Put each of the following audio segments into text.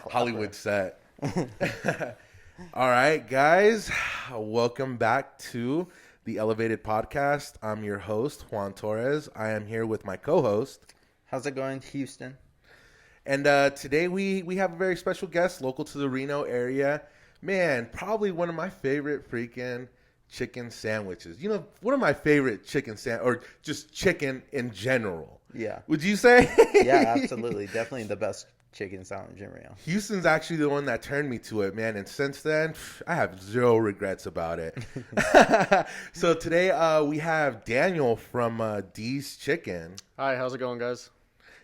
Hollywood set. All right, guys, welcome back to the Elevated Podcast. I'm your host, Juan Torres. I am here with my co-host. How's it going, Houston? And today we have a very special guest local to the Reno area. Man, probably one of my favorite freaking chicken sandwiches. You know, one of my favorite or just chicken in general. Yeah. Would you say? Yeah, absolutely. Definitely the best chicken sandwich in Reno. Houston's actually the one that turned me to it, man. And since then, I have zero regrets about it. So today we have Daniel from D's Chicken. Hi, how's it going, guys?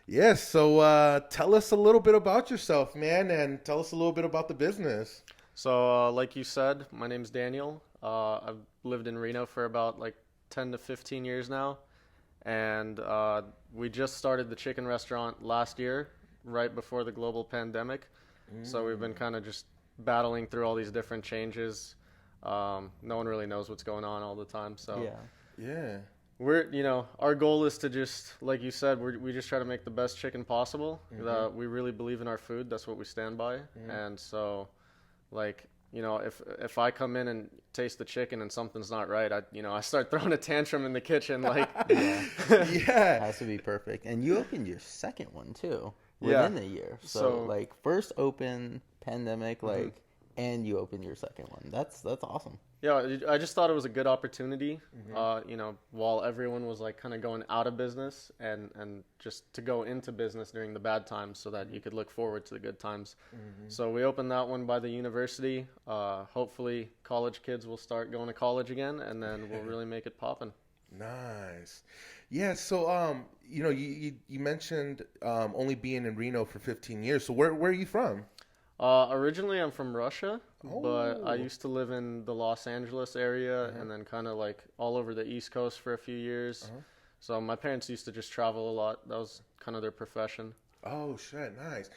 Yes, so tell us a little bit about yourself, man, and tell us a little bit about the business. So, like you said, my name's Daniel. I've lived in Reno for about 10 to 15 years now. And we just started the chicken restaurant last year, right before the global pandemic. So we've been kind of just battling through all these different changes. No one really knows what's going on all the time. So Yeah. our goal is to just, like you said, we just try to make the best chicken possible. We really believe in our food. That's what we stand by. And so, if I come in and taste the chicken and something's not right, I start throwing a tantrum in the kitchen. Yeah. Yeah. Has to be perfect. And you opened your second one, too, within the year. So, first open, pandemic, and you opened your second one. That's awesome. Yeah, I just thought it was a good opportunity, while everyone was kind of going out of business and just to go into business during the bad times so that you could look forward to the good times. So we opened that one by the university. Hopefully college kids will start going to college again, and then we'll really make it poppin'. Nice. Yeah, so you mentioned only being in Reno for 15 years. So where are you from? Originally, I'm from Russia, but I used to live in the Los Angeles area and then kind of all over the East Coast for a few years. So my parents used to just travel a lot. That was kind of their profession. Oh, shit. Nice.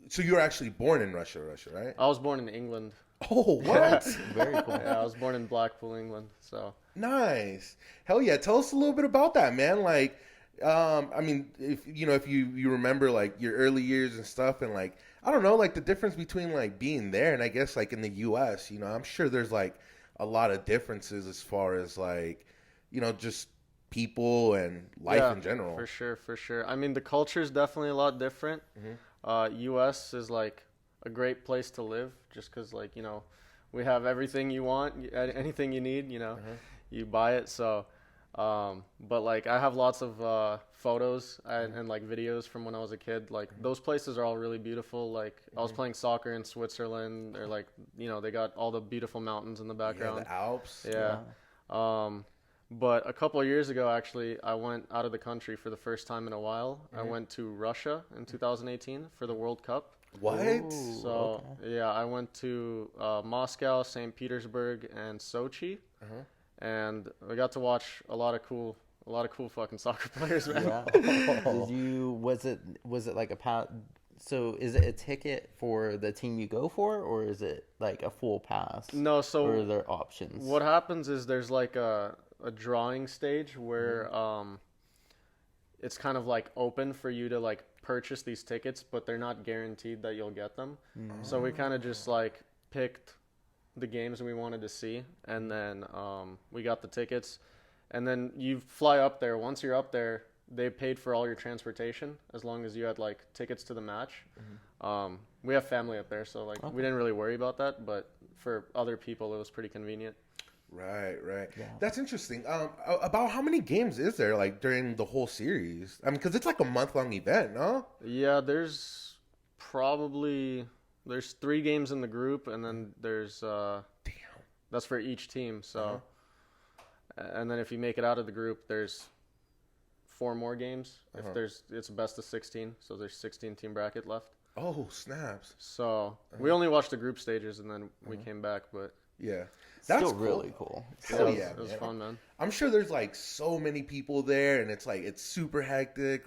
So you were actually born in Russia, right? I was born in England. Oh, what? Very cool. Yeah, I was born in Blackpool, England. So Nice. Hell yeah. Tell us a little bit about that, man. If you remember your early years and stuff, and I don't know, the difference between being there and I guess in the US, I'm sure there's a lot of differences as far as just people and life in general. For sure. I mean, the culture is definitely a lot different. US is a great place to live just because we have everything you want, anything you need, you buy it. So but I have lots of photos and videos from when I was a kid. Those places are all really beautiful. I was playing soccer in Switzerland, or they got all the beautiful mountains in the background. Yeah, the Alps. Yeah. But a couple of years ago, actually, I went out of the country for the first time in a while. I went to Russia in 2018 for the World Cup. What? Ooh, So yeah, I went to Moscow, St. Petersburg, and Sochi. And I got to watch a lot of cool fucking soccer players, man. Yeah. Was it like so is it a ticket for the team you go for, or is it a full pass? No, so or are there options? What happens is there's a drawing stage where it's kind of open for you to purchase these tickets, but they're not guaranteed that you'll get them. So we kind of just picked the games we wanted to see, and then we got the tickets, and then you fly up there. Once you're up there, they paid for all your transportation as long as you had tickets to the match. We have family up there, so we didn't really worry about that, but for other people it was pretty convenient. Right. Yeah. That's interesting. About how many games is there during the whole series? I mean, because it's a month-long event, no? Yeah, there's 3 games in the group, and then there's that's for each team. So, and then if you make it out of the group, there's 4 more games. It's a best of 16, so there's 16 team bracket left. Oh, snaps! So we only watched the group stages, and then we came back. But yeah, that's still really cool. Hell yeah, it was fun, man. I'm sure there's so many people there, and it's super hectic.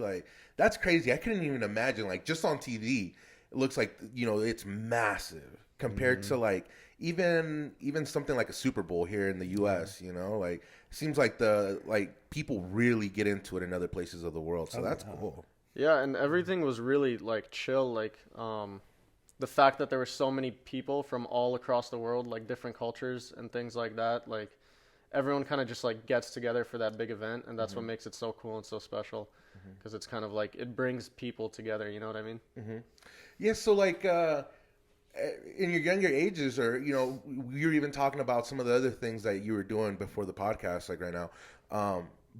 That's crazy. I couldn't even imagine. Just on TV, it looks it's massive compared to even something like a Super Bowl here in the U.S. It seems the people really get into it in other places of the world. So that's cool. Yeah, and everything was really like chill. Like the fact that there were so many people from all across the world, like different cultures and things like that. Like everyone kind of just like gets together for that big event, and that's what makes it so cool and so special. Because it's kind of like it brings people together. You know what I mean? Yeah. So like. In your younger ages, or you're even talking about some of the other things that you were doing before the podcast, like right now.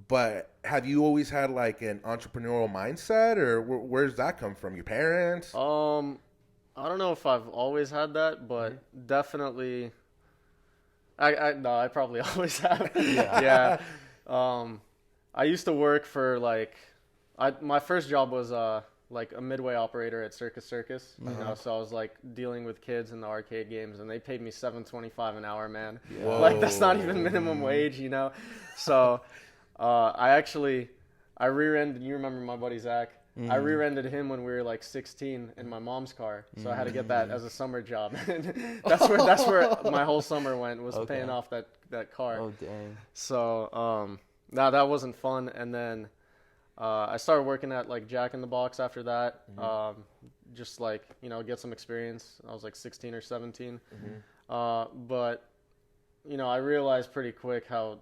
But have you always had like an entrepreneurial mindset, or where's that come from? Your parents? I don't know if I've always had that, but definitely, I probably always have. Yeah. I used to work for like, my first job was like a midway operator at Circus Circus, so I was like dealing with kids in the arcade games, and they paid me $7.25 an hour, man. Whoa. Like that's not even minimum wage, So I rear-ended. You remember my buddy Zach? I rear-ended him when we were like 16 in my mom's car, so I had to get that as a summer job. that's where my whole summer went, was paying off that car. Oh dang. So that wasn't fun, and then. I started working at like Jack in the Box after that, just like, get some experience. I was like 16 or 17. But, I realized pretty quick how,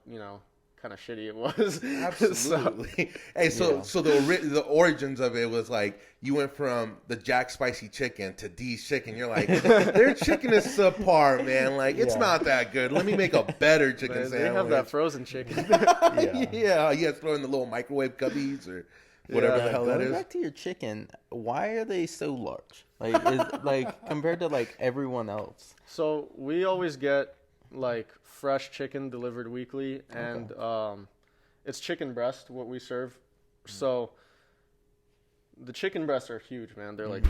kind of shitty it was. Absolutely. Hey, so the origins of it was like you went from the Jack Spicy Chicken to D's Chicken. You're like, their chicken is subpar, man. Like, it's not that good. Let me make a better chicken sandwich. They have that frozen chicken. Yeah, throw in the little microwave cubbies or whatever the hell that is. Going back to your chicken, why are they so large? Like, compared to like everyone else? So we always get like fresh chicken delivered weekly, and it's chicken breast what we serve. So the chicken breasts are huge, man. They're like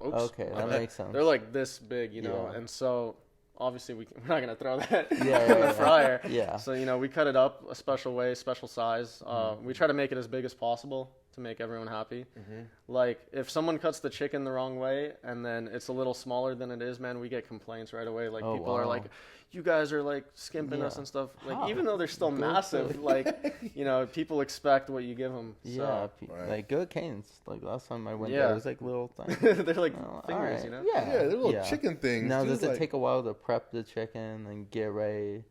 okay, that makes sense. They're like this big, and so obviously we're not gonna throw that in the fryer. So we cut it up a special way, special size. We try to make it as big as possible to make everyone happy. Like if someone cuts the chicken the wrong way and then it's a little smaller than it is, man, we get complaints right away. Like people are like, you guys are like skimping us and stuff. Like even though they're still massive, like people expect what you give them. So. Like go Canes. Like last time I went there, it was like little things. They're like fingers, they're little chicken things. Now does it take a while to prep the chicken and get ready?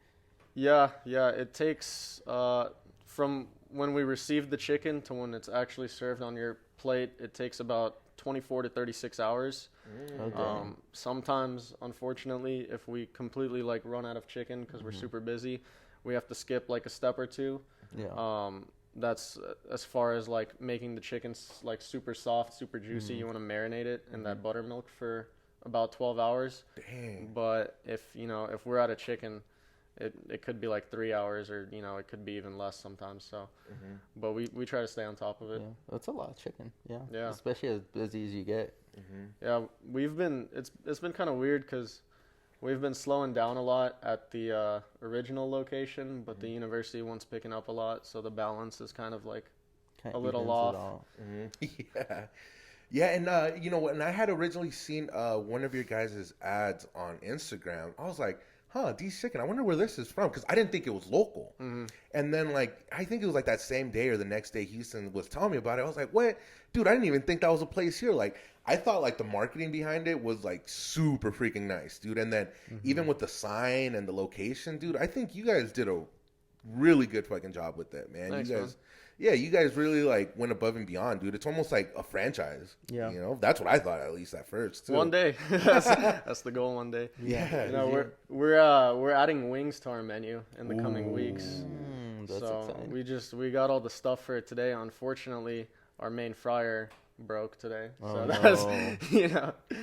Yeah, it takes from when we receive the chicken to when it's actually served on your plate, it takes about 24 to 36 hours. Sometimes, unfortunately, if we completely like run out of chicken because we're super busy, we have to skip like a step or two. That's as far as like making the chicken like super soft, super juicy. You want to marinate it in that buttermilk for about 12 hours. Dang. But if we're out of chicken, it could be like 3 hours, or it could be even less sometimes. So, but we try to stay on top of it. Yeah, that's a lot of chicken. Yeah. Especially as busy as you get. Yeah, it's been kind of weird because we've been slowing down a lot at the original location, but the university one's picking up a lot, so the balance is kind of like a little off. Yeah, and and I had originally seen one of your guys' ads on Instagram. I was like, D's Chicken, I wonder where this is from, because I didn't think it was local. And then, like, I think it was like that same day or the next day Houston was telling me about it. I was like, what? Dude, I didn't even think that was a place here. Like, I thought, like, the marketing behind it was, like, super freaking nice, dude. And then even with the sign and the location, dude, I think you guys did a really good fucking job with that, man. Thanks, you guys, man. Yeah, you guys really, like, went above and beyond, dude. It's almost like a franchise. Yeah. That's what I thought, at least at first, too. One day. That's the goal, one day. Yeah. We're adding wings to our menu in the coming weeks. That's exciting. We got all the stuff for it today. Unfortunately, our main fryer broke today. So that's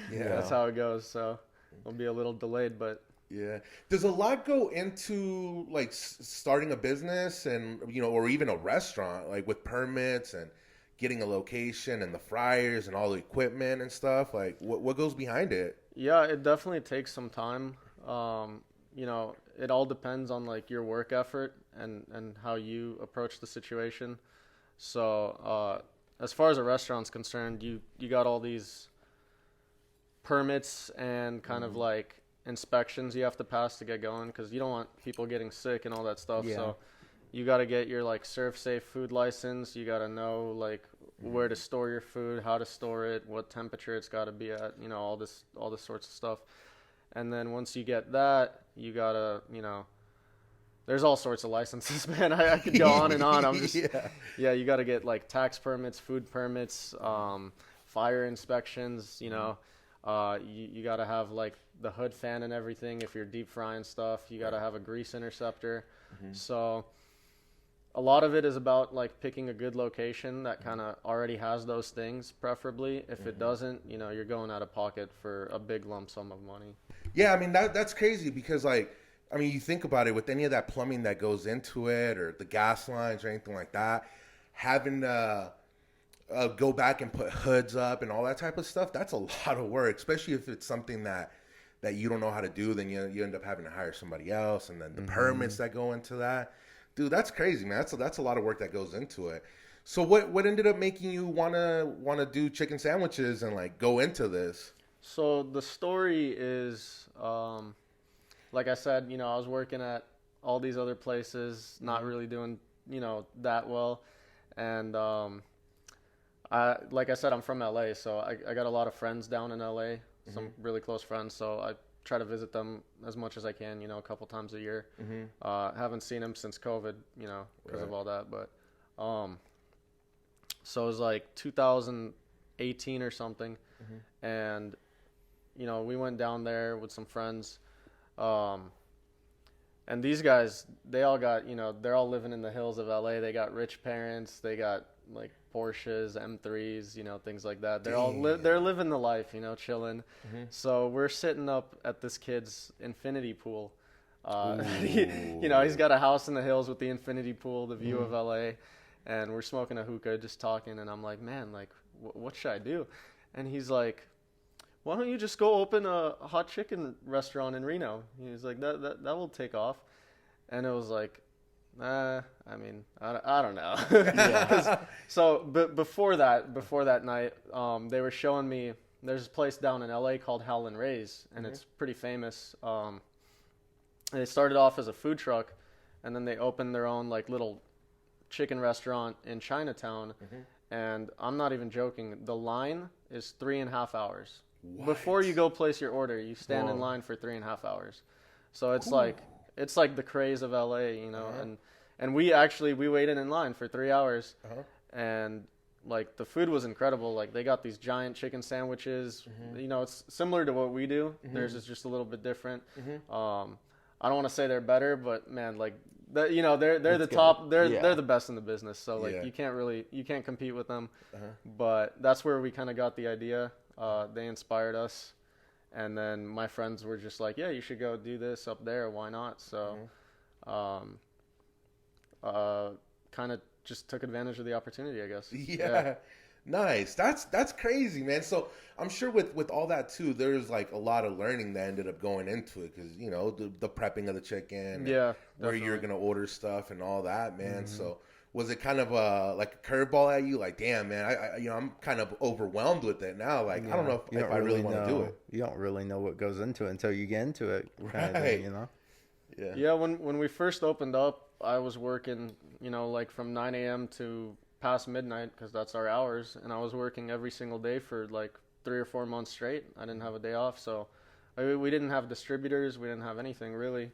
that's how it goes. So it'll be a little delayed, but yeah. Does a lot go into like starting a business and or even a restaurant, like with permits and getting a location and the fryers and all the equipment and stuff? Like what goes behind it? Yeah, it definitely takes some time. It all depends on like your work effort and how you approach the situation. So as far as a restaurant's concerned, you got all these permits and kind of like inspections you have to pass to get going, because you don't want people getting sick and all that stuff. So you got to get your like serve safe food license. You got to know like where to store your food, how to store it, what temperature it's got to be at, all this sorts of stuff. And then once you get that, you gotta, there's all sorts of licenses, man. I could go on and on. I'm just, you got to get like tax permits, food permits, fire inspections, you got to have like the hood fan and everything. If you're deep frying stuff, you got to have a grease interceptor. So a lot of it is about like picking a good location that kind of already has those things, preferably. If it doesn't, you're going out of pocket for a big lump sum of money. Yeah, I mean, that's crazy because, like, I mean, you think about it, with any of that plumbing that goes into it or the gas lines or anything like that, having to go back and put hoods up and all that type of stuff, that's a lot of work, especially if it's something that you don't know how to do. Then you end up having to hire somebody else, and then the permits that go into that. Dude, that's crazy, man. That's a lot of work that goes into it. So what ended up making you wanna do chicken sandwiches and like go into this? So the story is, like I said, I was working at all these other places, not really doing, that well. And like I said, I'm from LA, so I got a lot of friends down in LA, some really close friends. So I try to visit them as much as I can, a couple times a year. Haven't seen them since COVID, because of all that. But so it was like 2018 or something, and we went down there with some friends, and these guys, they all got, they're all living in the hills of LA. They got rich parents, they got like Porsches, M3s, things like that. They're they're living the life, chilling. So we're sitting up at this kid's infinity pool. He's got a house in the hills with the infinity pool, the view of LA, and we're smoking a hookah, just talking. And I'm like, man, like, what should I do? And he's like, why don't you just go open a hot chicken restaurant in Reno? He's like, that will take off. And it was like, I mean, I don't know. So, but before that night, they were showing me, there's a place down in LA called Howlin' Ray's, and it's pretty famous. They started off as a food truck, and then they opened their own like little chicken restaurant in Chinatown. And I'm not even joking. The line is 3.5 hours. What? Before you go place your order, you stand in line for 3.5 hours. So it's like the craze of LA, and we waited in line for 3 hours, and like the food was incredible. Like they got these giant chicken sandwiches. It's similar to what we do. Theirs is just a little bit different. I don't want to say they're better, but man, like they're the top. They're the best in the business. So like you can't compete with them. But that's where we kind of got the idea. They inspired us, and then my friends were just like, yeah, you should go do this up there. Why not? So, kind of just took advantage of the opportunity, I guess. Yeah. Nice. That's crazy, man. So I'm sure with all that too, there's like a lot of learning that ended up going into it, because the prepping of the chicken, where you're gonna order stuff and all that, man. So was it kind of like a curveball at you? Like, damn, man, I'm kind of overwhelmed with it now. Like, I don't know if I really want to do it. You don't really know what goes into it until you get into it, kind of thing, Yeah. Yeah. When we first opened up, I was working, like from 9 a.m. to past midnight, because that's our hours, and I was working every single day for like 3 or 4 months straight. I didn't have a day off, so we didn't have distributors, we didn't have anything really,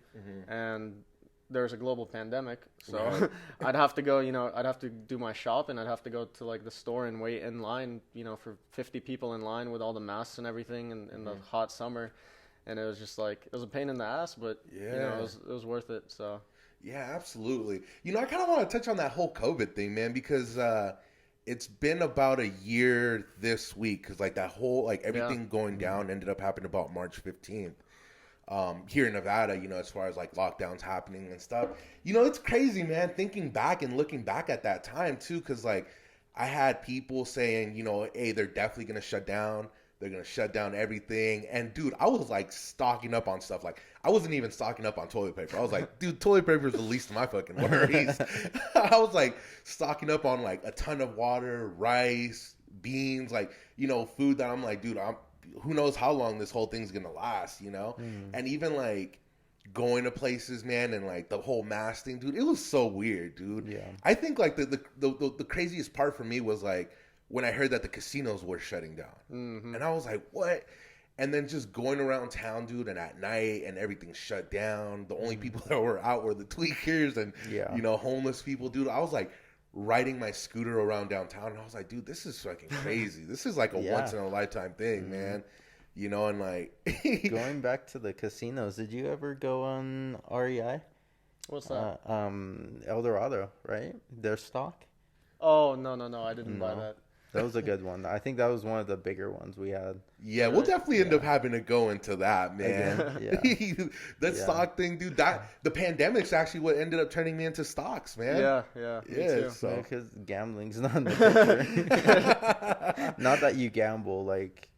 and there was a global pandemic, so I'd have to go, I'd have to do my shop, and I'd have to go to like the store and wait in line, for 50 people in line with all the masks and everything in the hot summer, and it was just like, it was a pain in the ass, but it was worth it. So yeah, absolutely. I kind of want to touch on that whole COVID thing, man, because it's been about a year this week, because like that whole, like everything going down ended up happening about March 15th. Here in Nevada, as far as like lockdowns happening and stuff, it's crazy, man, thinking back and looking back at that time too. Cause like I had people saying, hey, they're definitely going to shut down. They're going to shut down everything. And dude, I was like stocking up on stuff. Like I wasn't even stocking up on toilet paper. I was like, dude, toilet paper is the least of my fucking worries. I was like stocking up on like a ton of water, rice, beans, like, food that I'm like, dude, who knows how long this whole thing's gonna last, And even like going to places, man, and like the whole mask thing, dude, it was so weird, dude. I think like the craziest part for me was like when I heard that the casinos were shutting down. And I was like, what? And then just going around town, dude, and at night and everything shut down. The only people that were out were the tweakers and, you know, homeless people, dude. I was like riding my scooter around downtown, and I was like, dude, this is fucking crazy. This is like a once in a lifetime thing, man. You know, and like going back to the casinos, did you ever go on REI? What's that? El Dorado, right? Their stock. Oh, no, I didn't buy that. That was a good one. I think that was one of the bigger ones we had. Yeah, we'll definitely end up having to go into that, man. That stock thing, dude. That the pandemic's actually what ended up turning me into stocks, man. Yeah. Me too. So because gambling's not in the picture. Not that you gamble like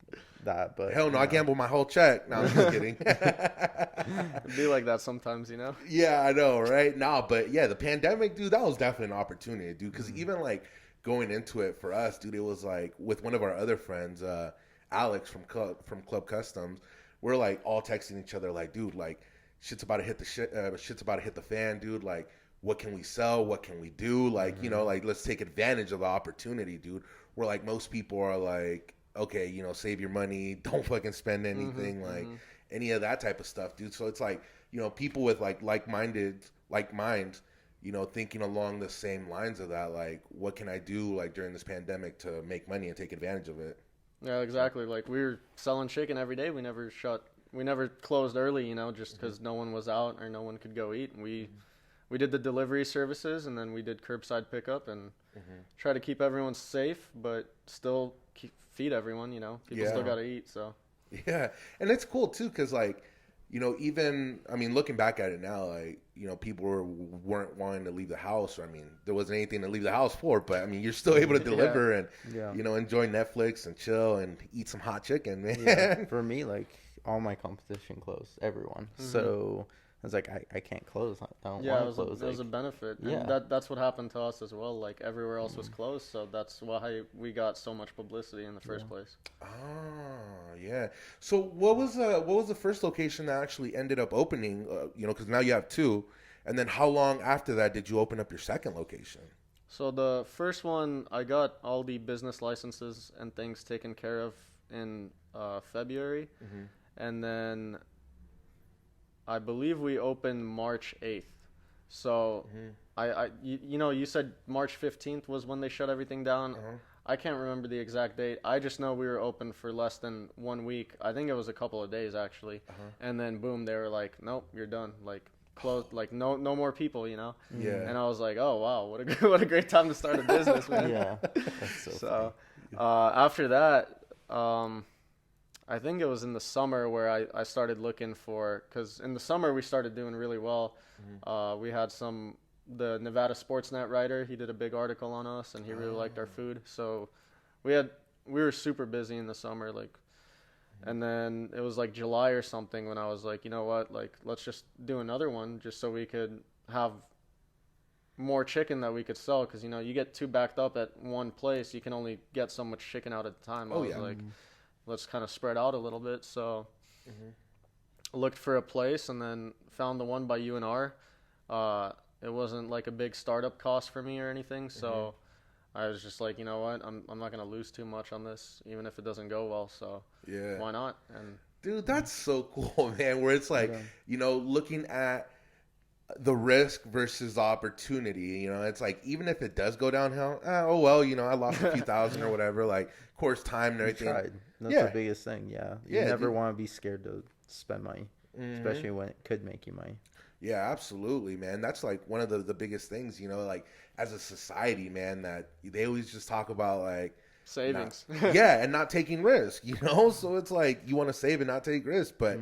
that, but hell no, I gamble my whole check. No, I'm just kidding. It'd be like that sometimes, you know. Yeah, I know, right? Nah, but yeah, the pandemic, dude, that was definitely an opportunity, dude. Because even like going into it for us, dude, it was like with one of our other friends, Alex from Club Customs. We're like all texting each other, like, dude, like shit's about to hit the fan, dude. Like, what can we sell? What can we do? Like, you know, like let's take advantage of the opportunity, dude. Where like most people are like, okay, you know, save your money, don't fucking spend anything, any of that type of stuff, dude. So it's like, you know, people with like minds, you know, thinking along the same lines of that, like, what can I do, like, during this pandemic to make money and take advantage of it? Yeah, exactly. Like, we were selling chicken every day. We never closed early, you know, just because no one was out or no one could go eat. And we did the delivery services, and then we did curbside pickup and try to keep everyone safe, but still feed everyone, you know. People still got to eat, so. Yeah, and it's cool, too, because, like, you know, even, I mean, looking back at it now, like, you know, people weren't wanting to leave the house. Or, I mean, there wasn't anything to leave the house for, but, I mean, you're still able to deliver and, you know, enjoy Netflix and chill and eat some hot chicken, man. Yeah. For me, like, all my competition closed, everyone. So I was like, I can't close. I don't want to close. It was a benefit. And that's what happened to us as well. Like, everywhere else was closed, so that's why we got so much publicity in the first place. Oh, yeah. So what was the first location that actually ended up opening? You know, because now you have two. And then how long after that did you open up your second location? So the first one, I got all the business licenses and things taken care of in February. And then I believe we opened March 8th. So you know, you said March 15th was when they shut everything down. I can't remember the exact date. I just know we were open for less than 1 week. I think it was a couple of days actually. And then boom, they were like, nope, you're done. Like, closed. Like, no more people, you know. And I was like, oh wow, what a great time to start a business, man. That's so after that, I think it was in the summer where I started looking for, because in the summer we started doing really well. We had the Nevada Sportsnet writer, he did a big article on us, and he really liked our food. So we were super busy in the summer, like, and then it was like July or something when I was like, you know what, like, let's just do another one just so we could have more chicken that we could sell, because, you know, you get too backed up at one place, you can only get so much chicken out at a time. I was like, let's kind of spread out a little bit. So looked for a place and then found the one by UNR. It wasn't like a big startup cost for me or anything, so I was just like, you know what, I'm not gonna lose too much on this, even if it doesn't go well. So why not? And dude, that's so cool, man. Where it's like, you know, looking at the risk versus the opportunity. You know, it's like, even if it does go downhill, oh well, you know, I lost a few thousand or whatever. Like, of course, time and everything. Tried. That's the biggest thing. You never want to be scared to spend money, especially when it could make you money. Yeah, absolutely, man. That's like one of the biggest things, you know, like as a society, man, that they always just talk about like savings. And not taking risk, you know? So it's like you want to save and not take risk, but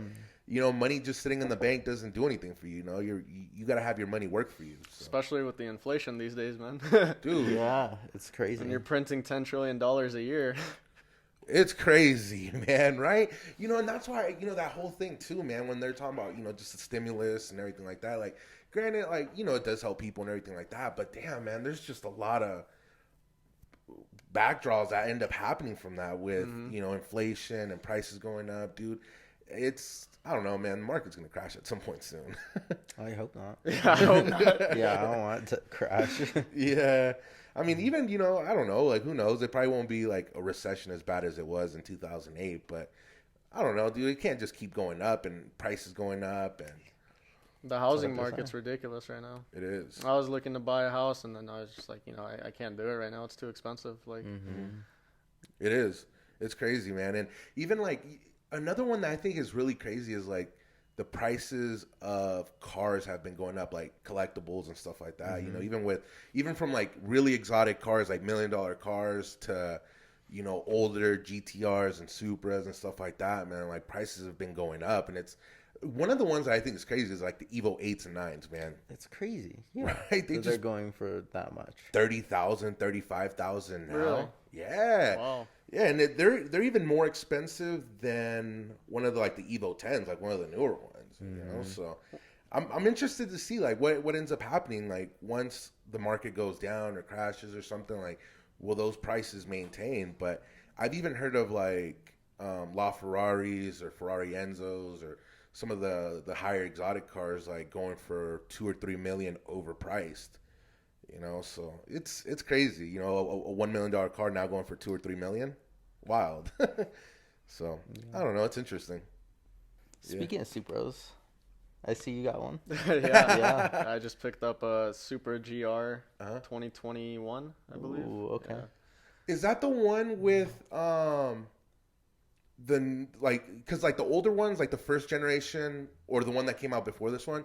you know, money just sitting in the bank doesn't do anything for you, you know? You got to have your money work for you. So. Especially with the inflation these days, man. Dude. Yeah, it's crazy. When you're printing $10 trillion a year. It's crazy, man, right? You know, and that's why, you know, that whole thing too, man, when they're talking about, you know, just the stimulus and everything like that, like, granted, like, you know, it does help people and everything like that, but damn, man, there's just a lot of backdraws that end up happening from that with, you know, inflation and prices going up, dude. It's, I don't know, man, the market's going to crash at some point soon. I hope not. Yeah, I hope not. Yeah, I don't want it to crash. Yeah. I mean, even, you know, I don't know, like, who knows? It probably won't be like a recession as bad as it was in 2008, but I don't know, dude. It can't just keep going up and prices going up. And the housing market's ridiculous right now. It is. I was looking to buy a house, and then I was just like, you know, I can't do it right now. It's too expensive. Like, It is. It's crazy, man. And even like another one that I think is really crazy is like the prices of cars have been going up, like collectibles and stuff like that. You know, even from like really exotic cars, like $1 million cars, to, you know, older GTRs and Supras and stuff like that, man. Like prices have been going up, and it's one of the ones that I think is crazy is like the Evo 8s and 9s, man. It's crazy. Yeah. Right? They're going for that much. 30,000, 35,000 now. Really? Yeah. wow. Yeah, and they're even more expensive than one of the like the Evo 10s, like one of the newer ones, you know. So I'm interested to see like what ends up happening, like once the market goes down or crashes or something, like will those prices maintain? But I've even heard of like LaFerraris or Ferrari Enzos or some of the higher exotic cars like going for 2 or 3 million overpriced, you know. So it's crazy, you know, a $1 million car now going for 2 or 3 million, wild. So I don't know, it's interesting. Speaking of Supras, I see you got one. yeah. I just picked up a Supra GR 2021, I believe. Ooh, okay. Yeah. Is that the one with the like, because like the older ones, like the first generation or the one that came out before this one,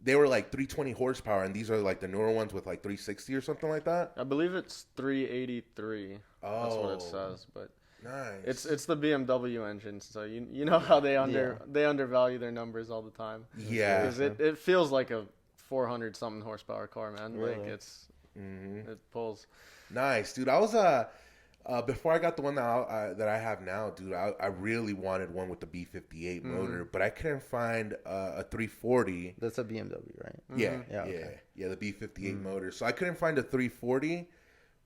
they were like 320 horsepower, and these are like the newer ones with like 360 or something like that. I believe it's 383. That's what it says, but nice. it's the BMW engine, so you know how they undervalue their numbers all the time. Yeah, because it feels like a 400 something horsepower car, man. Really? Like it pulls. Nice, dude. I was before I got the one that I have now, dude. I really wanted one with the B58 motor, but I couldn't find a 340. That's a BMW, right? Yeah, okay. yeah, the B58 motor. So I couldn't find a 340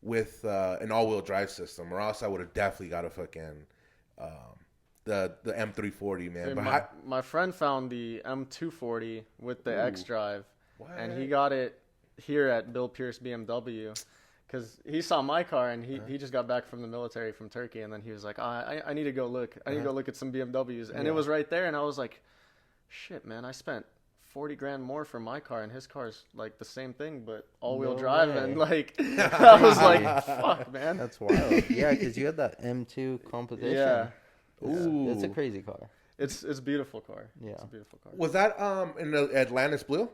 with an all-wheel drive system, or else I would have definitely got a fucking the M340, man. See, But my friend found the M240 with the X-Drive, what? and he got it here at Bill Pierce BMW. Because he saw my car, and he just got back from the military from Turkey, and then he was like, I need to go look. I need to go look at some BMWs. And it was right there, and I was like, shit, man, I spent 40 grand more for my car, and his car's like the same thing, but all-wheel drive. way. And like, I was like, fuck, man. That's wild. Yeah, because you had that M2 competition. Yeah. Ooh. It's a crazy car. It's a beautiful car. Yeah. It's a beautiful car. Was that in the Atlantis Blue?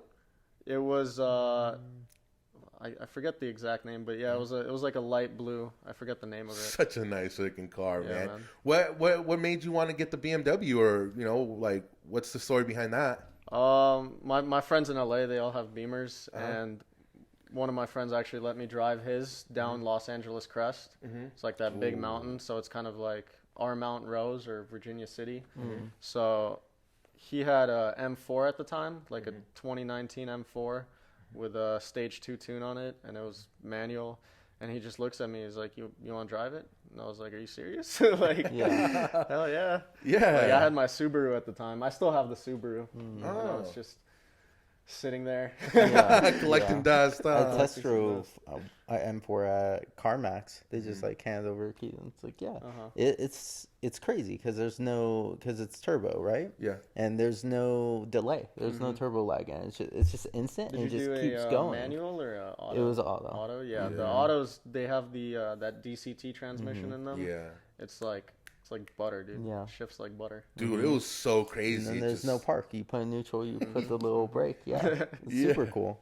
It was, I forget the exact name, but yeah, it was like a light blue. I forget the name of it. Such a nice looking car, Yeah, man. What made you want to get the BMW, or you know, like what's the story behind that? My friends in LA, they all have Beamers, and one of my friends actually let me drive his down Los Angeles Crest. It's like that big mountain, so it's kind of like our Mount Rose or Virginia City. So he had a M4 at the time, like a 2019 M4 with a stage 2 tune on it, and it was manual. And he just looks at me, he's like, you want to drive it? And I was like, are you serious? Like, hell yeah. Yeah. Like, I had my Subaru at the time. I still have the Subaru. You know, it's just sitting there. Collecting dust. I test drove M4 at CarMax. They just like hand over a key, and it's like, it's crazy because it's turbo, right? Yeah. And there's no delay. There's no turbo lag, and it's just instant. Did and you it just do keeps a going. manual or a auto? It was auto. Auto, yeah. The autos, they have the that DCT transmission in them. Yeah. It's like butter, dude. Yeah. It shifts like butter. Dude, it was so crazy. And then there's no park. You put in neutral, you put the little brake. Yeah. It's super cool.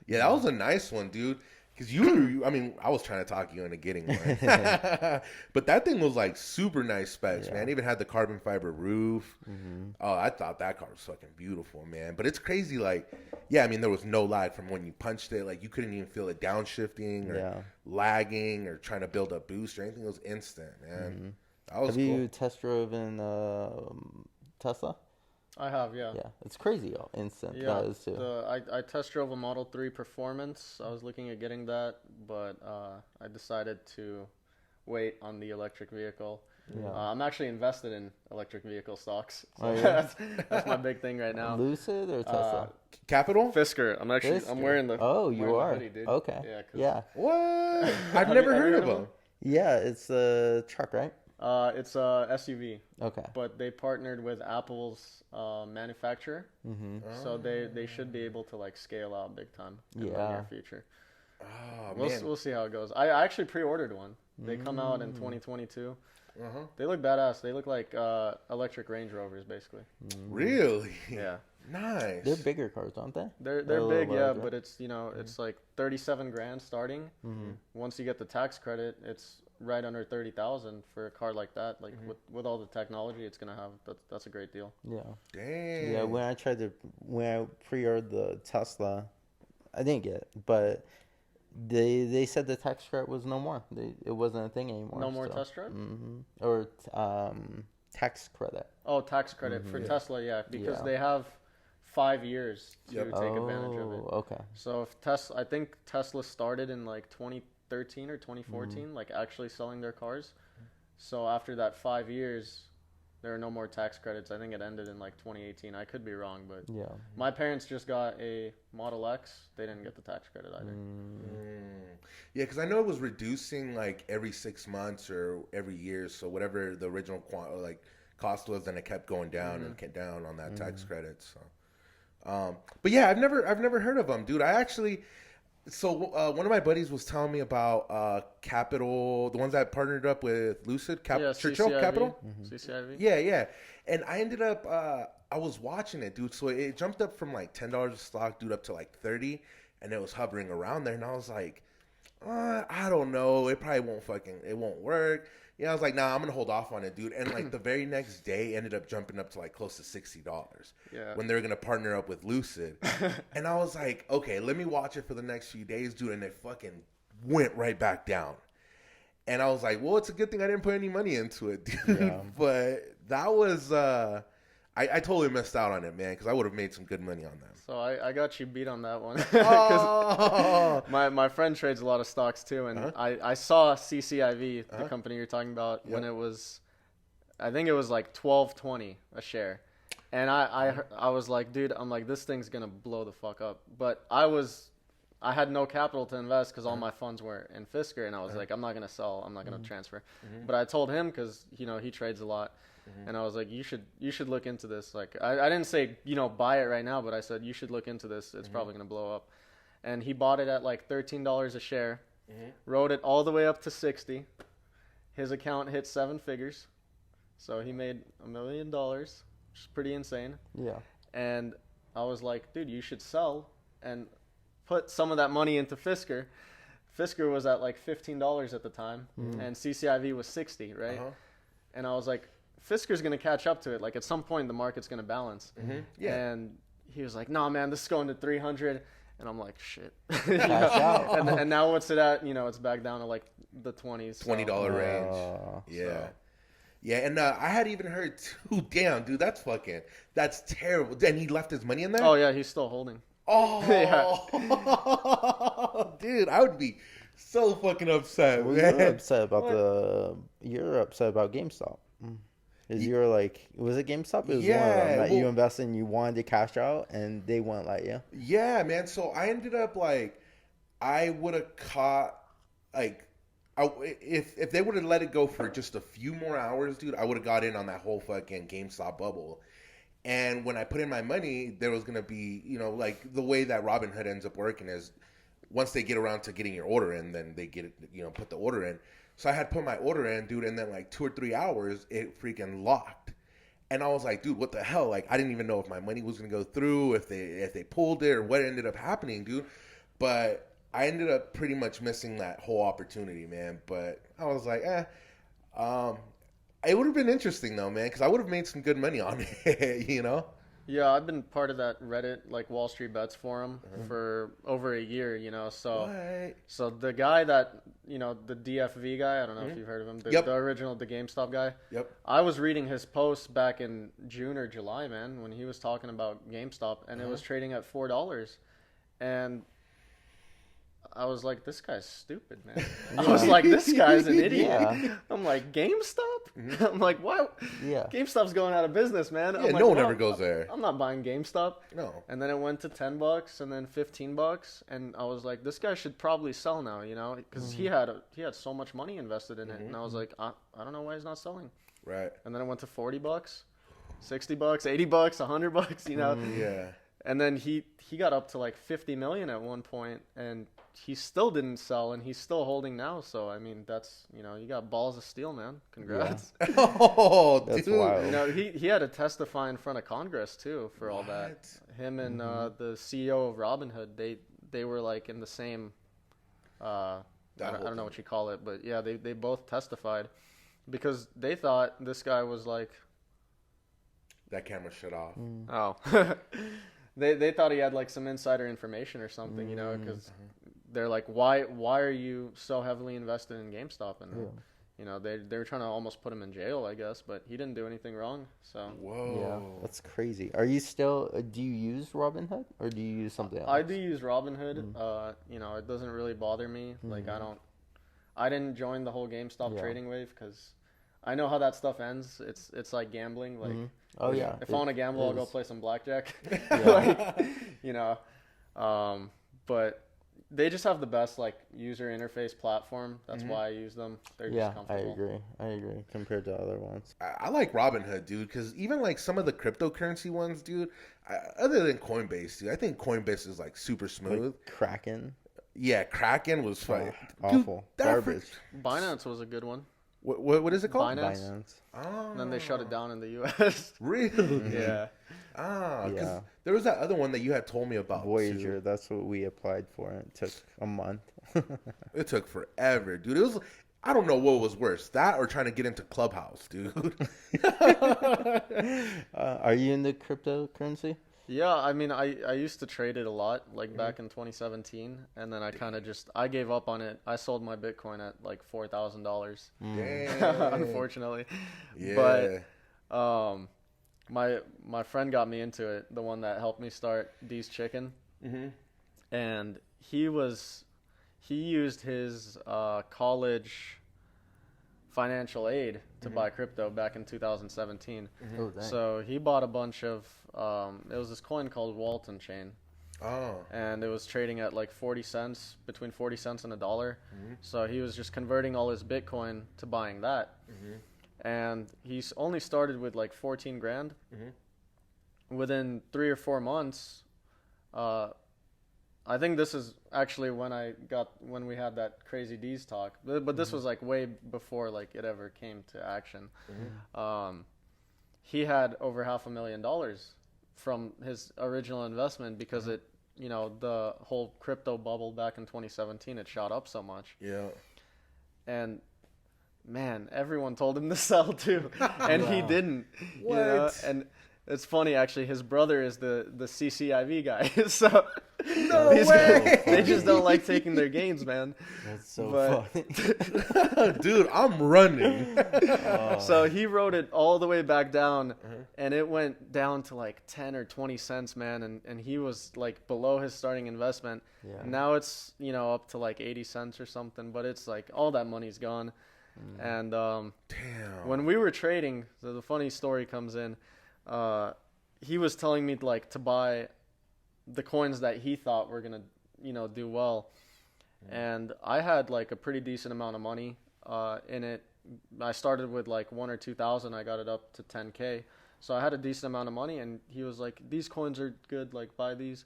Yeah, that was a nice one, dude. Because I was trying to talk you into getting one. But that thing was like super nice specs, man. It even had the carbon fiber roof. Oh, I thought that car was fucking beautiful, man. But it's crazy, like, there was no lag from when you punched it. Like, you couldn't even feel it downshifting or lagging or trying to build up boost or anything. It was instant, man. That was cool. Have you test driven Tesla? I have, yeah. Yeah, it's crazy how instant that is too. I test drove a Model 3 Performance. I was looking at getting that, but I decided to wait on the electric vehicle. Yeah. I'm actually invested in electric vehicle stocks. So Oh, yeah? that's my big thing right now. Lucid or Tesla? Capital? Fisker. I'm wearing the. Oh, you wearing the are. hoodie, dude. Okay. Yeah. Yeah. What? I've never heard of them. Yeah, it's a truck, right? It's a SUV. Okay. But they partnered with Apple's manufacturer, so they should be able to like scale out big time in the near future. Oh, We'll see how it goes. I actually pre-ordered one. They come out in 2022. They look badass. They look like electric Range Rovers, basically. Really? Yeah. Nice. They're bigger cars, aren't they? They're big, yeah, but it's it's like 37 grand starting. Once you get the tax credit, it's right under 30,000 for a car like that. Like with all the technology it's gonna have, that's a great deal. Yeah. Damn. Yeah. When I pre-ordered the Tesla, I didn't get it, but they said the tax credit was no more. It wasn't a thing anymore. No more test drive? Or tax credit. Oh, tax credit for Tesla, yeah, because they have 5 years to take advantage of it. Okay. So if I think Tesla started in like 2013 or 2014, like actually selling their cars. So after that 5 years, there are no more tax credits. I think it ended in like 2018. I could be wrong, but my parents just got a Model X. They didn't get the tax credit either. Yeah, because I know it was reducing like every 6 months or every year. So whatever the original cost was, then it kept going down and kept down on that tax credit. So, but yeah, I've never heard of them, dude. One of my buddies was telling me about Capital, the ones that partnered up with Lucid Churchill Capital. CCIV. Yeah. And I ended up, I was watching it, dude. So it jumped up from like $10 a stock, dude, up to like 30, and it was hovering around there. And I was like, I don't know. It probably won't work. Yeah, I was like, nah, I'm gonna hold off on it, dude. And like the very next day, ended up jumping up to like close to $60. Yeah. When they were gonna partner up with Lucid, and I was like, okay, let me watch it for the next few days, dude. And it fucking went right back down. And I was like, well, it's a good thing I didn't put any money into it, dude. Yeah. But that was, I totally missed out on it, man, because I would have made some good money on that. So I got you beat on that one. Oh. my friend trades a lot of stocks too, and I saw CCIV, the company you're talking about, when it was, I think it was like $12.20 a share, and I was like, dude, I'm like, this thing's gonna blow the fuck up. But I had no capital to invest because all my funds were in Fisker, and I was like, I'm not gonna sell, I'm not gonna transfer. But I told him, because he trades a lot. And I was like, you should look into this. Like, I didn't say, buy it right now, but I said, you should look into this. It's probably going to blow up. And he bought it at like $13 a share, rode it all the way up to 60. His account hit 7 figures. So he made $1 million, which is pretty insane. Yeah. And I was like, dude, you should sell and put some of that money into Fisker. Fisker was at like $15 at the time, and CCIV was 60, right? And I was like, Fisker's going to catch up to it. Like, at some point, the market's going to balance. Yeah. And he was like, no, man, this is going to 300. And I'm like, shit. And now what's it at? It's back down to like the 20s. $20 range. Yeah. So. Yeah, and I had even heard, too, damn, dude, that's terrible. And he left his money in there? Oh, yeah, he's still holding. Oh, dude, I would be so fucking upset, man. You're upset about GameStop. Was it GameStop? It was one of them that you invested in, you wanted to cash out, and they wouldn't let you. Yeah, man. So I ended up I would have caught if they would have let it go for just a few more hours, dude, I would have got in on that whole fucking GameStop bubble. And when I put in my money, there was gonna be, the way that Robinhood ends up working is once they get around to getting your order in, then they get it, put the order in. So I had put my order in, dude, and then like 2 or 3 hours, it freaking locked. And I was like, dude, what the hell? Like, I didn't even know if my money was going to go through, if they pulled it, or what ended up happening, dude. But I ended up pretty much missing that whole opportunity, man. But I was like, it would have been interesting, though, man, because I would have made some good money on it, Yeah, I've been part of that Reddit, like Wall Street Bets forum for over a year, so so the guy that, the DFV guy, I don't know if you've heard of him, the original, the GameStop guy. Yep. I was reading his post back in June or July, man, when he was talking about GameStop, and it was trading at $4. And I was like, this guy's stupid, man. I was like, this guy's an idiot. I'm like, GameStop? I'm like, what? Yeah. GameStop's going out of business, man. Yeah, I'm like, no one ever goes there. I'm not buying GameStop. No. And then it went to $10 and then $15, and I was like, this guy should probably sell now, because he had so much money invested in it, and I was like, I don't know why he's not selling. Right. And then it went to $40, $60, $80, $100, Yeah. And then he got up to like 50 million at one point, and he still didn't sell, and he's still holding now. So I mean, that's you got balls of steel, man. Congrats. Yeah. Oh, That's dude. wild. He had to testify in front of Congress too for all that. Him and the CEO of Robinhood, they were like in the same. I don't know what you call it, but yeah, they both testified because they thought this guy was like. That camera shut off. Oh. They thought he had like some insider information or something, because they're like, why are you so heavily invested in GameStop? And they were trying to almost put him in jail, I guess, but he didn't do anything wrong. So Whoa. Yeah, that's crazy. Are you still? Do you use Robinhood or do you use something else? I do use Robinhood. It doesn't really bother me. Like I didn't join the whole GameStop trading wave because I know how that stuff ends. It's like gambling. Like oh yeah. If I want to gamble, I'll go play some blackjack. Yeah. But they just have the best like user interface platform. That's why I use them. They're just comfortable. I agree. Compared to other ones. I like Robinhood, dude, because even like some of the cryptocurrency ones, dude, other than Coinbase, dude, I think Coinbase is like super smooth. Like Kraken. Yeah, Kraken was fun. Awful. Garbage. Binance was a good one. What is it called? Binance. Oh. And then they shut it down in the U.S. Really? Yeah. Because there was that other one that you had told me about. Voyager. Too. That's what we applied for. It took a month. It took forever, dude. It was. I don't know what was worse, that or trying to get into Clubhouse, dude. Are you into cryptocurrency? Yeah, I mean, I used to trade it a lot, like back in 2017, and then I kind of I gave up on it. I sold my Bitcoin at like $4,000, unfortunately. Yeah. But my friend got me into it, the one that helped me start D's Chicken, and he used his college financial aid to buy crypto back in 2017. Oh, dang. So he bought a bunch of it was this coin called Walton Chain. Oh. And it was trading at like 40 cents, between 40 cents and $1. So he was just converting all his Bitcoin to buying that. And he's only started with like 14 grand. Within 3 or 4 months, I think this is actually when we had that Crazy D's talk, but this was like way before like it ever came to action. He had over $500,000 from his original investment because it, the whole crypto bubble back in 2017, it shot up so much. Yeah. And man, everyone told him to sell too, and he didn't. What? And it's funny, actually. His brother is the CCIV guy, so no way. Guys, they just don't like taking their gains, man. That's so funny. Dude, I'm running. So he wrote it all the way back down, and it went down to like 10 or 20 cents, man. And he was like below his starting investment. Yeah. Now it's up to like 80 cents or something, but it's like all that money's gone. And Damn. when we were trading, so the funny story comes in. He was telling me like to buy the coins that he thought were gonna do well, and I had like a pretty decent amount of money in it. I started with like 1,000 or 2,000. I got it up to 10K, so I had a decent amount of money. And he was like, "These coins are good. Like buy these."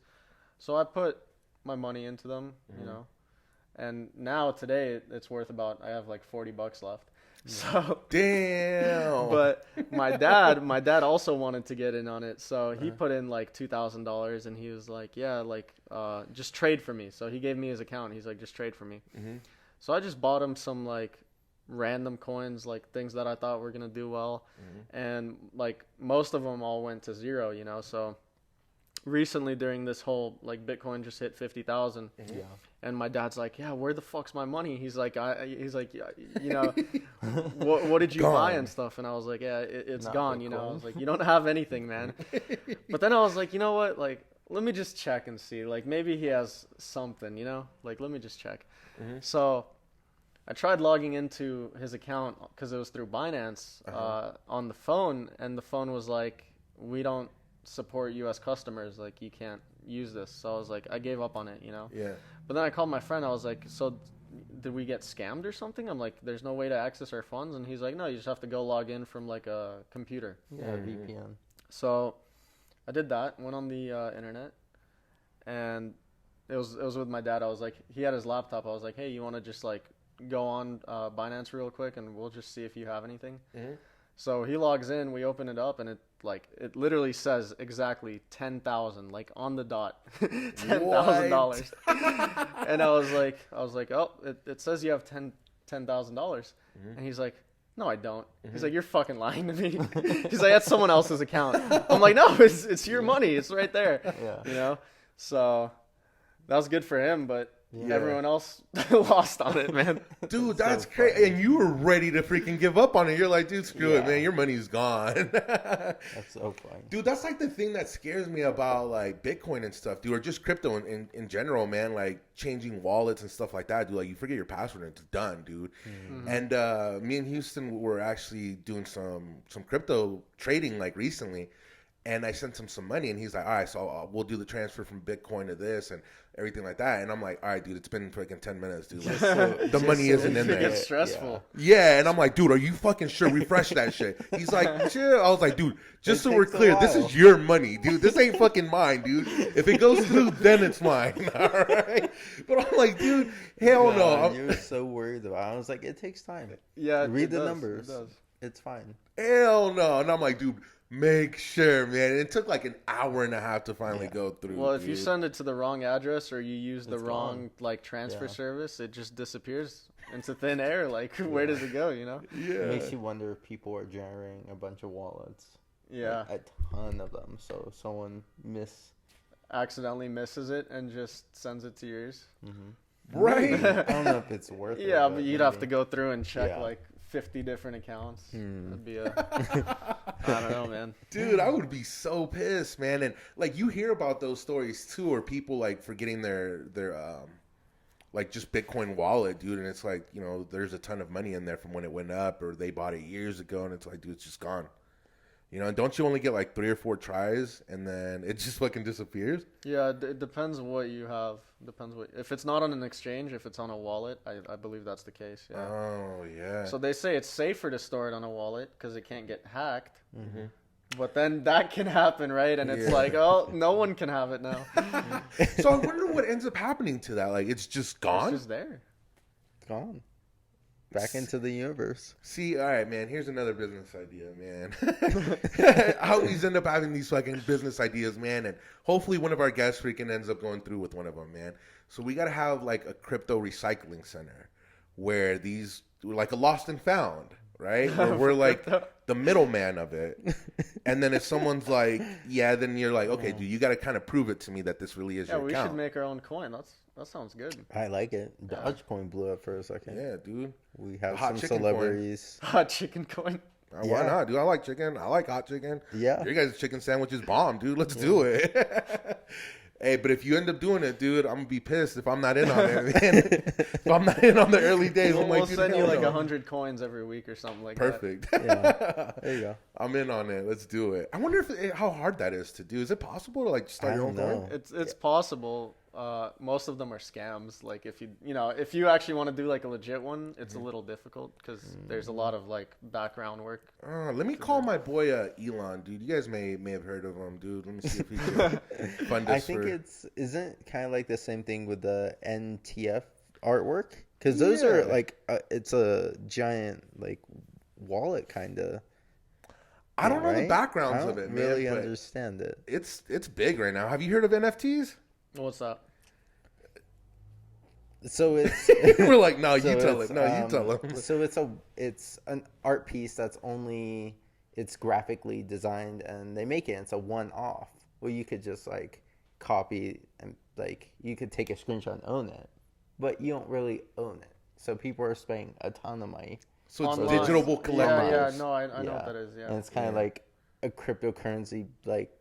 So I put my money into them, and now today it's worth about. I have like $40 left. So damn. But my dad also wanted to get in on it, so he put in like $2,000, and he was like, "Yeah, like just trade for me." So he gave me his account. He's like, "Just trade for me." So I just bought him some like random coins, like things that I thought were gonna do well, and like most of them all went to zero, So recently during this whole like Bitcoin just hit 50,000. And my dad's like, "Yeah, where the fuck's my money?" He's like, what did you buy and stuff? And I was like, "Yeah, it's gone." Bitcoin. I was like, "You don't have anything, man." But then I was like, you know what? Like, let me just check and see. Like, maybe he has something, Like, let me just check. So I tried logging into his account because it was through Binance on the phone, and the phone was like, we don't support U.S. customers. Like, you can't use this. So I was like, I gave up on it, you know? Yeah. But then I called my friend. I was like, so did we get scammed or something? I'm like, there's no way to access our funds. And he's like, no, you just have to go log in from like a computer. Yeah, VPN. So I did that, went on the internet, and it was with my dad. I was like, he had his laptop. I was like, hey, you want to just like go on Binance real quick and we'll just see if you have anything. Mm-hmm. So he logs in, we open it up, and it literally says exactly 10,000, like on the dot, $10,000. And I was like, oh, it says you have $10,000, and he's like, no, I don't. He's like, you're fucking lying to me. He's like, that's someone else's account. I'm like, no, it's your money. It's right there. Yeah. You know, so that was good for him, but. Yeah. Everyone else lost on it, man. Dude, that's crazy. And you were ready to freaking give up on it. You're like, dude, screw it, man. Your money's gone. That's so funny. Dude, that's like the thing that scares me about like Bitcoin and stuff, dude, or just crypto in general, man. Like changing wallets and stuff like that, dude. Like you forget your password and it's done, dude. Mm-hmm. And me and Houston were actually doing some crypto trading like recently. And I sent him some money, and he's like, all right, so we'll do the transfer from Bitcoin to this and everything like that. And I'm like, all right, dude, it's been freaking 10 minutes, dude. Like, the money isn't in there. It gets stressful. Yeah, and I'm like, dude, are you fucking sure? Refresh that shit. He's like, chill. I was like, dude, just so we're clear, this is your money, dude. This ain't fucking mine, dude. If it goes through, then it's mine. All right? But I'm like, dude, hell no. You were so worried about it. I was like, it takes time. Yeah, read the numbers. It does. It's fine. Hell no. And I'm like, dude, make sure, man. It took like an hour and a half to finally go through. Well, if you send it to the wrong address or you use the wrong like transfer service, it just disappears into thin air. Like, where does it go, you know? Yeah. It makes you wonder if people are generating a bunch of wallets. Yeah. Like, a ton of them. So someone accidentally misses it and just sends it to yours. Mm-hmm. Right. I don't know if it's worth it. Yeah, but you'd have to go through and check like 50 different accounts. That'd be I don't know, man. Dude, I would be so pissed, man. And like you hear about those stories too, or people like forgetting their like just Bitcoin wallet, dude, and it's like, you know, there's a ton of money in there from when it went up, or they bought it years ago, and it's like, dude, it's just gone. You know, and don't you only get like 3 or 4 tries and then it just fucking disappears? Yeah, it depends what you have. If it's not on an exchange, if it's on a wallet, I believe that's the case. Yeah. Oh, yeah. So they say it's safer to store it on a wallet because it can't get hacked. Mm-hmm. But then that can happen, right? And it's like, oh, no one can have it now. So I wonder what ends up happening to that. Like, it's just gone? It's just there. It's gone. Back into the universe. See, all right, man, here's another business idea, man. I always end up having these fucking business ideas, man, and hopefully one of our guests freaking ends up going through with one of them, man. So we got to have, like, a crypto recycling center where these, like a lost and found, right? Where we're, like, the middleman of it. And then if someone's like, yeah, then you're like, okay, dude, you got to kind of prove it to me that this really is your account. Yeah, we should make our own coin. That sounds good. I like it. Dogecoin blew up for a second. Yeah, dude. We have some celebrities. Hot chicken coin. Why not, dude? I like chicken. I like hot chicken. Yeah. Your guys' chicken sandwich is bomb, dude. Let's do it. Hey, but if you end up doing it, dude, I'm going to be pissed if I'm not in on it, man. If I'm not in on the early days, I'm like, we'll send you like 100 coins every week or something like Perfect. that. Yeah. There you go. I'm in on it. Let's do it. I wonder how hard that is to do. Is it possible to like start your own coin? It's possible. Most of them are scams. Like if you actually want to do like a legit one, it's a little difficult because there's a lot of like background work. Let me call my boy Elon, dude. You guys may have heard of him, dude. Let me see if he can fund us. I think isn't kind of like the same thing with the NTF artwork, because those are like it's a giant like wallet kind of. I don't know the backgrounds of it, man. I don't really understand it. It's big right now. Have you heard of NFTs? What's that? So it's we're like, no, you tell it. No, you tell them. So it's an art piece that's only it's graphically designed and they make it. It's a one-off. Well, you could just like copy and like you could take a screenshot and own it, but you don't really own it. So people are spending a ton of money. So it's digital collectibles. Yeah, no, I know what that is. Yeah, and it's kind of like a cryptocurrency, like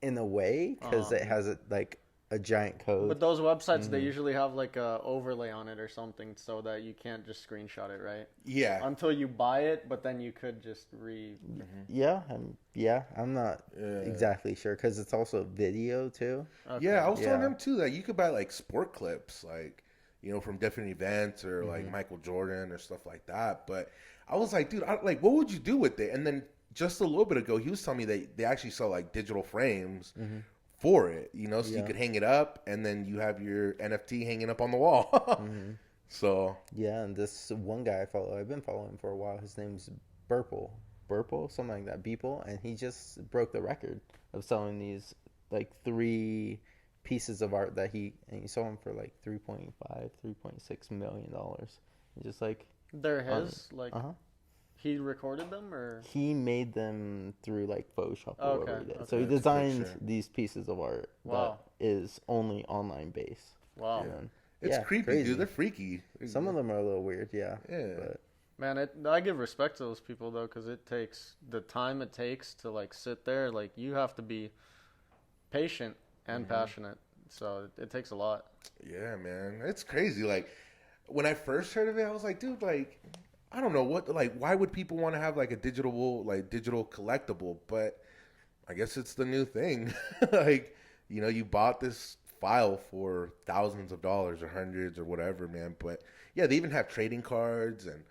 in a way, because it has it like a giant code. But those websites, they usually have like a overlay on it or something so that you can't just screenshot it, right? Yeah. Until you buy it, but then you could just Yeah, I'm not exactly sure because it's also video too. Okay. Yeah, I was telling them too that you could buy like sport clips, like, from different events or like Michael Jordan or stuff like that. But I was like, dude, like, what would you do with it? And then just a little bit ago, he was telling me that they actually sell like digital frames for it, so you could hang it up and then you have your NFT hanging up on the wall. So yeah, and this one guy I've been following him for a while. His name's Burple, something like that, Beeple, and he just broke the record of selling these like 3 pieces of art that he sold them for like $3.6 million. Just like they're his, he recorded them or he made them through like Photoshop or whatever he did. Okay. So he designed these pieces of art that is only online based. Wow. And, it's creepy, crazy. dude. They're freaky. Some of them are a little weird, yeah. But. Man, I give respect to those people though, because it takes the time it takes to like sit there. Like you have to be patient and passionate, so it takes a lot. Yeah, man, it's crazy. Like when I first heard of it, I was like, dude, like I don't know what, like why would people want to have like a digital collectible? But I guess it's the new thing. Like you bought this file for thousands of dollars or hundreds or whatever, man. But yeah, they even have trading cards and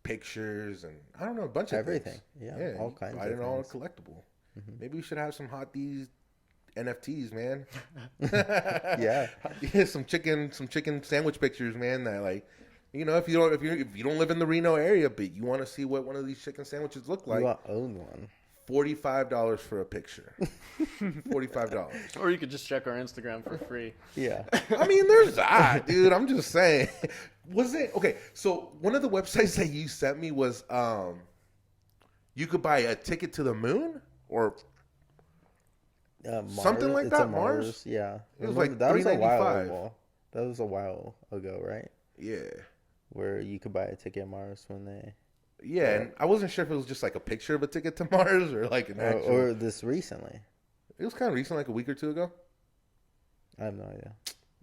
pictures and I don't know, a bunch of everything. Things. Yeah, all kinds of things. All collectible. Maybe we should have some hot D's NFTs, man. Yeah, some chicken sandwich pictures, man. That like, if you don't live in the Reno area, but you want to see what one of these chicken sandwiches look like, you own one. $45 for a picture. $45. Or you could just check our Instagram for free. Yeah. I mean, there's that, dude. I'm just saying. Was it okay? So one of the websites that you sent me was you could buy a ticket to the moon or something like that. Mars. Yeah. It was like that was a while $3.95. ago. That was a while ago, right? Yeah. Where you could buy a ticket to Mars when they. Yeah, and I wasn't sure if it was just like a picture of a ticket to Mars or like an actual. Or this recently. It was kind of recent, like a week or two ago. I have no idea.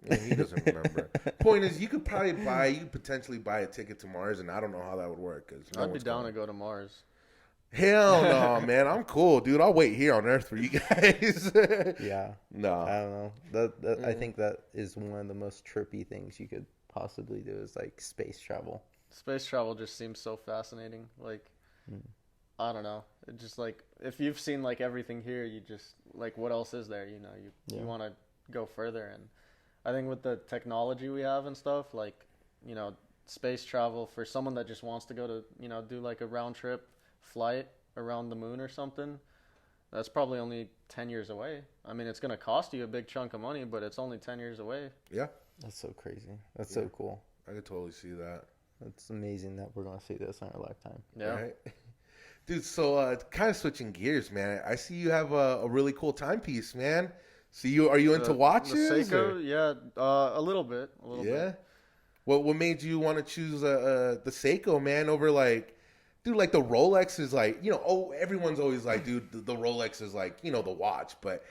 Yeah, he doesn't remember. Point is, you could potentially buy a ticket to Mars, and I don't know how that would work. I'd be down to go to Mars. Hell no, man. I'm cool, dude. I'll wait here on Earth for you guys. Yeah. No. I don't know. That I think that is one of the most trippy things you could possibly do is like space travel. Space travel just seems so fascinating. Like, I don't know. It just like if you've seen like everything here, you just like what else is there? You want to go further, and I think with the technology we have and stuff, like space travel for someone that just wants to go to do like a round trip flight around the moon or something, that's probably only 10 years away. I mean, it's going to cost you a big chunk of money, but it's only 10 years away. Yeah. That's so crazy. That's so cool. I could totally see that. It's amazing that we're going to see this in our lifetime. Yeah. Right? Dude, so kind of switching gears, man. I see you have a really cool timepiece, man. So are you into watches? The Seiko, yeah, a little bit. Yeah? What made you want to choose the Seiko, man, over like... Dude, like the Rolex is like, everyone's always like, dude, the Rolex is like, the watch. But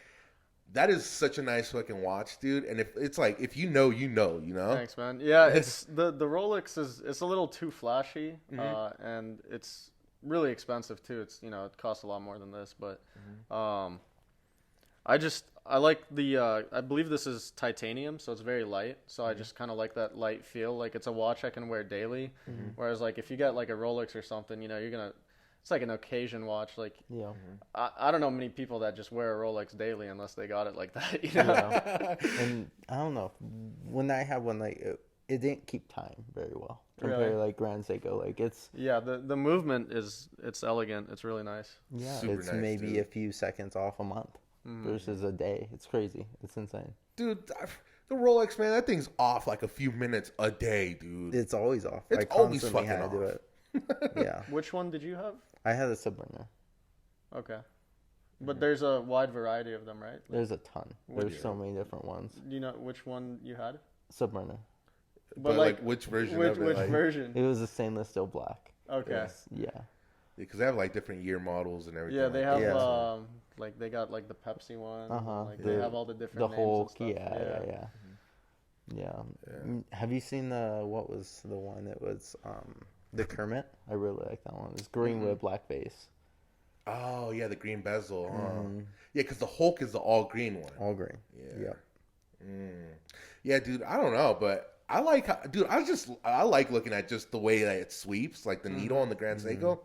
that is such a nice fucking watch, dude. And if you know, you know. Thanks, man. Yeah, it's the Rolex it's a little too flashy, and it's really expensive too. It's it costs a lot more than this, but I like the I believe this is titanium, so it's very light. So I just kind of like that light feel. Like it's a watch I can wear daily. Whereas like if you get like a Rolex or something, it's like an occasion watch. Like I don't know many people that just wear a Rolex daily unless they got it like that. Yeah. And I don't know when I have one like it didn't keep time very well compared to like Grand Seiko. Like it's the movement it's elegant. It's really nice. Yeah, super it's nice, maybe dude. a few seconds off a month. Versus a day. It's crazy. It's insane. Dude, the Rolex, man, that thing's off like a few minutes a day, dude. It's always off. It's I always constantly fucking had to do it. Yeah. Which one did you have? I had a Submariner. Okay. But there's a wide variety of them, right? There's a ton. There's so many different ones. Do you know which one you had? Submariner. But like which version of it? Which like... version? It was a stainless steel black. Okay. Yeah. Because they have like different year models and everything. Yeah, they like have that. like they got like the Pepsi one. Like The, they have all the different the names Hulk. and stuff. Yeah. Have you seen what was the one? It was the Kermit. I really like that one. It's green with black face. Oh yeah, the green bezel. Yeah, because the Hulk is the all green one. All green. Yeah. Yeah, dude. I don't know, but I like, dude. I like looking at just the way that it sweeps, like the needle on the Grand Seiko.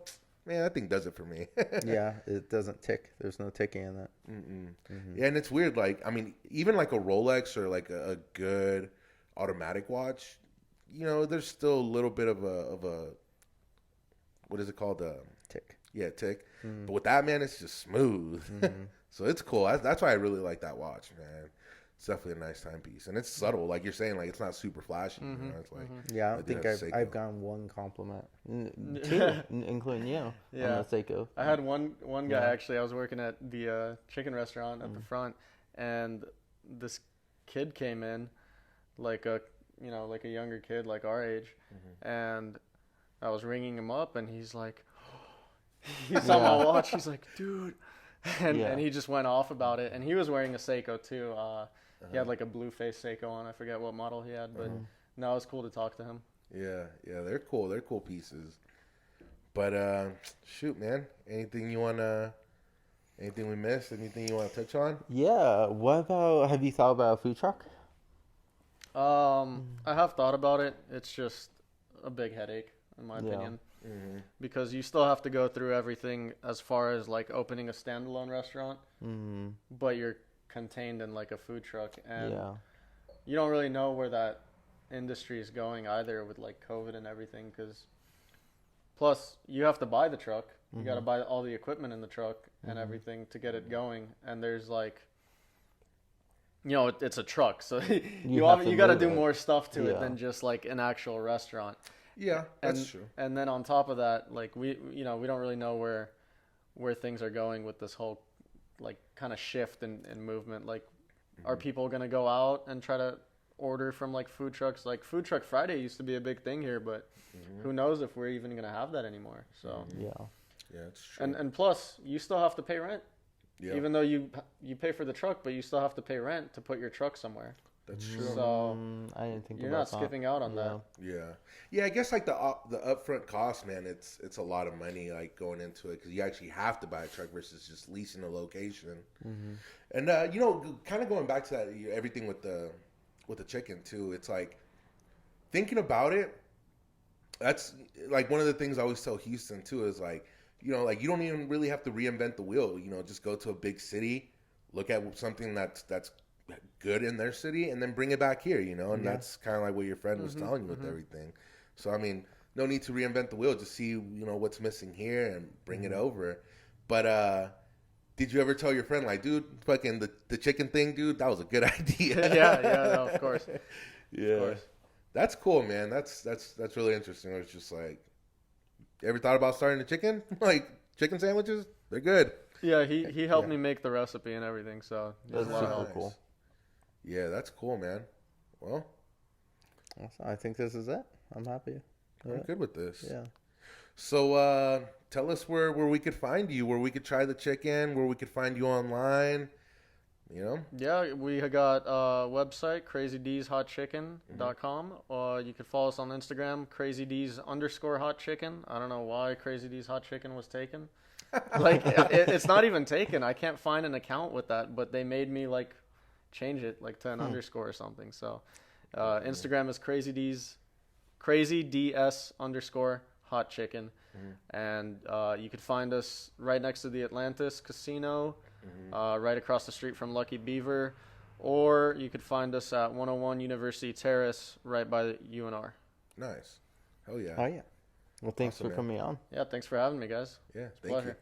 Man, that thing does it for me. Yeah, it doesn't tick. There's no ticking in it. Yeah, and it's weird. Like, I mean, even like a Rolex or like a good automatic watch, you know, there's still a little bit of a what is it called? Tick. Yeah, tick. But with that, man, it's just smooth. So it's cool. That's why I really like that watch, man. It's definitely a nice timepiece, and it's subtle, like you're saying. Like it's not super flashy. You know? It's like Yeah, I don't think I've gotten one compliment, two, including you, on the Seiko. I had one guy actually. I was working at the chicken restaurant at the front, and this kid came in, like a younger kid, like our age, and I was ringing him up, and he's like, he saw my watch. He's like, dude, and he just went off about it. And he was wearing a Seiko too. He had like a blue face Seiko on. I forget what model he had, but no, it was cool to talk to him. Yeah, they're cool. They're cool pieces. But shoot, man, anything we missed? Anything you want to touch on? Yeah. What about? Have you thought about a food truck? I have thought about it. It's just a big headache, in my opinion. Because you still have to go through everything as far as like opening a standalone restaurant, but you're contained in like a food truck, and you don't really know where that industry is going either with like COVID and everything, because plus you have to buy the truck, you got to buy all the equipment in the truck and everything to get it going, and there's like, you know, it's a truck, so you got to do more stuff to it than just like an actual restaurant. Yeah, that's true. And then on top of that, like we don't really know where things are going with this whole like kind of shift in movement. Like, are people going to go out and try to order from like food trucks? Like Food Truck Friday used to be a big thing here, but who knows if we're even going to have that anymore. So yeah, it's true. And plus, you still have to pay rent. Yeah. Even though you pay for the truck, but you still have to pay rent to put your truck somewhere. That's true. So I didn't think you're about not skipping out on that. Yeah. I guess like the upfront cost, man. It's a lot of money like going into it, because you actually have to buy a truck versus just leasing a location. And you know, kind of going back to that, everything with the chicken too. It's like thinking about it. That's like one of the things I always tell Houston too is like, you know, like you don't even really have to reinvent the wheel. You know, just go to a big city, look at something that's good in their city, and then bring it back here, you know. And that's kind of like what your friend was telling you with everything. So I mean, no need to reinvent the wheel. Just see, you know, what's missing here and bring it over. But did you ever tell your friend, like, dude, fucking the chicken thing, dude, that was a good idea? yeah, no, of course. Yeah, of course. That's cool, man. That's really interesting. It's just like, you ever thought about starting a chicken, like chicken sandwiches? They're good. Yeah, he helped me make the recipe and everything, so That's super cool. Yeah, that's cool, man. Well, I think this is it. I'm happy. I'm good with this. Yeah. So tell us where we could find you, where we could try the chicken, where we could find you online. You know? Yeah, we got a website, crazydshotchicken.com. You could follow us on Instagram, crazyd's_hotchicken. I don't know why Crazy D's Hot Chicken was taken. Like, it's not even taken. I can't find an account with that, but they made me like change it like to an underscore or something. So Instagram is crazyds_hotchicken. And you could find us right next to the Atlantis Casino, right across the street from Lucky Beaver, or you could find us at 101 University Terrace right by the UNR. Nice. Hell yeah. Oh yeah. Well, thanks for coming on. Yeah, thanks for having me, guys. Yeah, it's a pleasure.